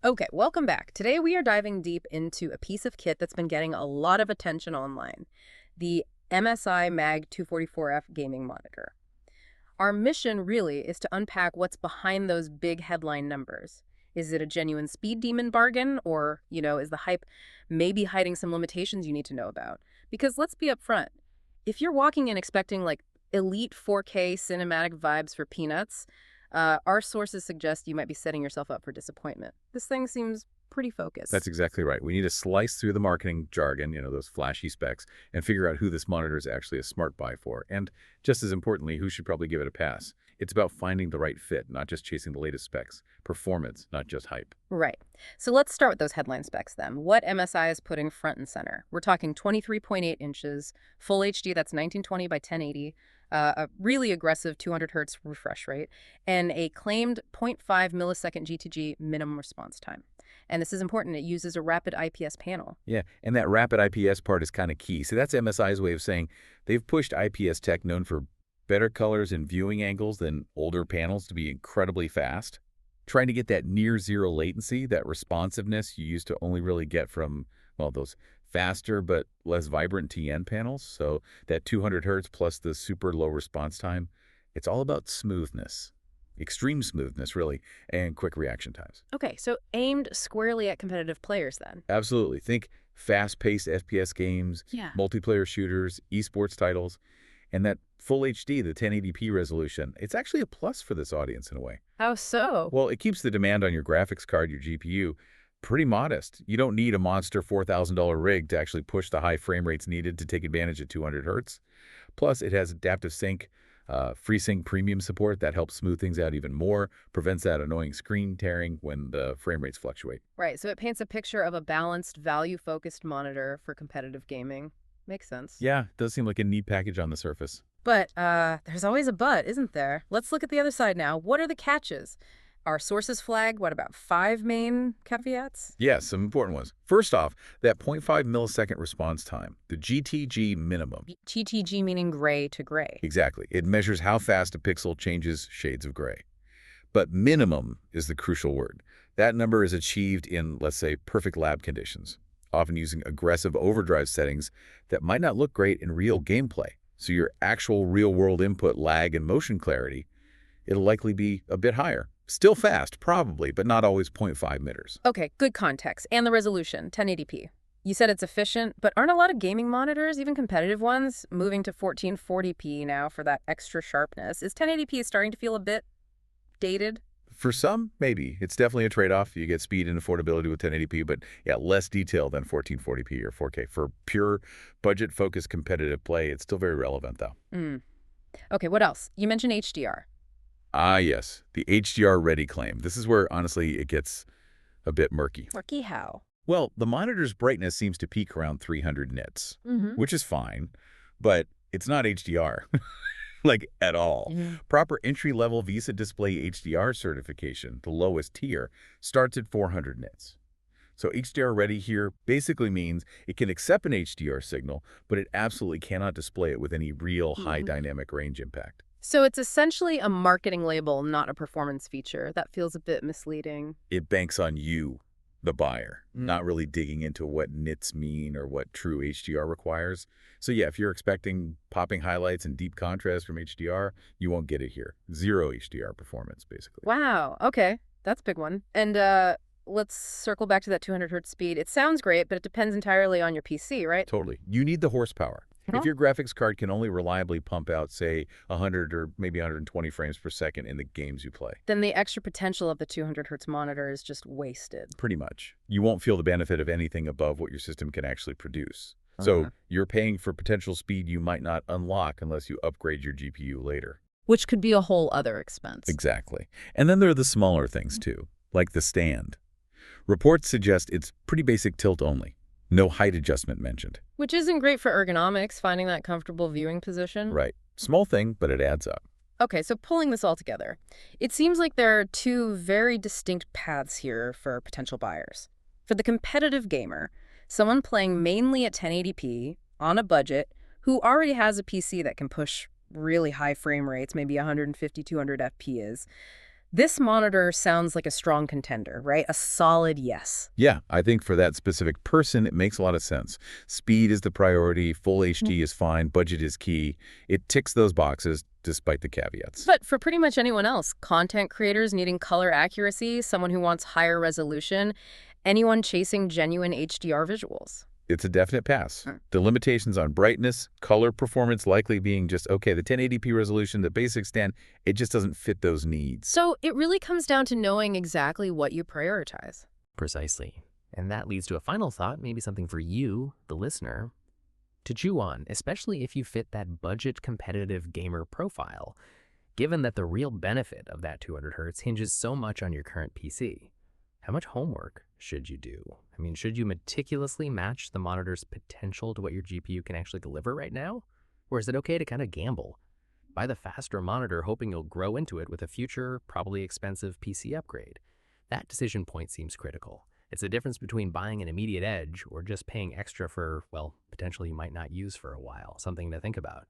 Okay, welcome back. Today we are diving deep into a piece of kit that's been getting a lot of attention online, the MSI MAG 244F gaming monitor. Our mission really is to unpack what's behind those big headline numbers. Is it a genuine speed demon bargain, or, is the hype maybe hiding some limitations you need to know about? Because let's be upfront. If you're walking in expecting like elite 4K cinematic vibes for peanuts, our sources suggest you might be setting yourself up for disappointment. This thing seems pretty That's focused. exactly right. We need to slice through the marketing jargon, those flashy specs, and figure out who this monitor is actually a smart buy for. And just as importantly, who should probably give it a pass. It's about finding the right fit, not just chasing the latest specs. Performance, not just hype. Right. So let's start with those headline specs then. What MSI is putting front and center? We're talking 23.8 inches, full HD, that's 1920 by 1080, a really aggressive 200 hertz refresh rate, and a claimed zero point 0.5 millisecond GTG minimum response time. And this is important. It uses a rapid IPS panel. Yeah, and that rapid IPS part is kind of key. So that's MSI's way of saying they've pushed IPS tech known for better colors and viewing angles than older panels to be incredibly fast. Trying to get that near zero latency, that responsiveness you used to only really get from, well, those faster but less vibrant TN panels. So that 200 hertz plus the super low response time, it's all about smoothness, extreme smoothness really, and quick reaction times. Okay, so aimed squarely at competitive players then. Absolutely. Think fast-paced FPS games, Yeah. multiplayer shooters, esports titles, and that full HD, the 1080p resolution, it's actually a plus for this audience in a way. How so? Well, it keeps the demand on your graphics card, your GPU, pretty modest. You don't need a monster $4,000 rig to actually push the high frame rates needed to take advantage of 200 hertz. Plus, it has adaptive sync, FreeSync premium support that helps smooth things out even more, prevents that annoying screen tearing when the frame rates fluctuate. Right, so it paints a picture of a balanced, value-focused monitor for competitive gaming. Makes sense. Yeah, it does seem like a neat package on the surface. But there's always a but, isn't there? Let's look at the other side now. What are the catches? Our sources flag, what about 5 main caveats? Yes, some important ones. First off, that 0.5 millisecond response time, the GTG minimum. GTG meaning gray to gray. Exactly. It measures how fast a pixel changes shades of gray. But minimum is the crucial word. That number is achieved in, let's say, perfect lab conditions, often using aggressive overdrive settings that might not look great in real gameplay. So your actual real-world input lag and motion clarity, it'll likely be a bit higher. Still fast, probably, but not always 0.5 meters. Okay, good context. And the resolution, 1080p. You said it's efficient, but aren't a lot of gaming monitors, even competitive ones, moving to 1440p now for that extra sharpness? Is 1080p starting to feel a bit dated? For some, maybe. It's definitely a trade-off. You get speed and affordability with 1080p, but yeah, less detail than 1440p or 4K. For pure budget-focused competitive play, it's still very relevant, though. Okay, what else? You mentioned HDR. Ah, yes, the HDR-ready claim. This is where, honestly, it gets a bit murky. Murky how? Well, the monitor's brightness seems to peak around 300 nits, Mm-hmm. which is fine, but it's not HDR, like at all. Proper entry-level VISA Display HDR certification, the lowest tier, starts at 400 nits. So HDR ready here basically means it can accept an HDR signal, but it absolutely cannot display it with any real high dynamic range impact. So it's essentially a marketing label, not a performance feature. That feels a bit misleading. It banks on you, the buyer, not really digging into what nits mean or what true HDR requires. So yeah, if you're expecting popping highlights and deep contrast from HDR, you won't get it here. Zero HDR performance, basically. Wow, okay. That's a big one. And let's circle back to that 200 hertz speed. It sounds great, but it depends entirely on your PC, right? Totally. You need the horsepower. If your graphics card can only reliably pump out, say, 100 or maybe 120 frames per second in the games you play, Then the extra potential of the 200 hertz monitor is just wasted. pretty much, you won't feel the benefit of anything above what your system can actually produce. So you're paying for potential speed you might not unlock unless you upgrade your GPU later. Which could be a whole other expense. Exactly. And then there are the smaller things too, like the stand. Reports suggest it's pretty basic tilt only. No height adjustment mentioned. Which isn't great for ergonomics, finding that comfortable viewing position. Right. Small thing, but it adds up. Okay, so pulling this all together, it seems like there are two very distinct paths here for potential buyers. For the competitive gamer, someone playing mainly at 1080p, on a budget, who already has a PC that can push really high frame rates, maybe 150, 200 FPS, This monitor sounds like a strong contender, right? A solid yes. Yeah, I think for that specific person, it makes a lot of sense. Speed is the priority, full Mm. HD is fine, budget is key. It ticks those boxes despite the caveats. But for pretty much anyone else, content creators needing color accuracy, someone who wants higher resolution, anyone chasing genuine HDR visuals. It's a definite pass. Mm. The limitations on brightness, color performance likely being just, okay, the 1080p resolution, the basic stand, it just doesn't fit those needs. So it really comes down to knowing exactly what you prioritize. Precisely. And that leads to a final thought, maybe something for you, the listener, to chew on, especially if you fit that budget competitive gamer profile, given that the real benefit of that 200 hertz hinges so much on your current PC. How much homework should you do? I mean, should you meticulously match the monitor's potential to what your GPU can actually deliver right now? Or is it okay to kind of gamble? Buy the faster monitor hoping you'll grow into it with a future, probably expensive PC upgrade. That decision point seems critical. It's the difference between buying an immediate edge or just paying extra for, well, potentially you might not use for a while. Something to think about.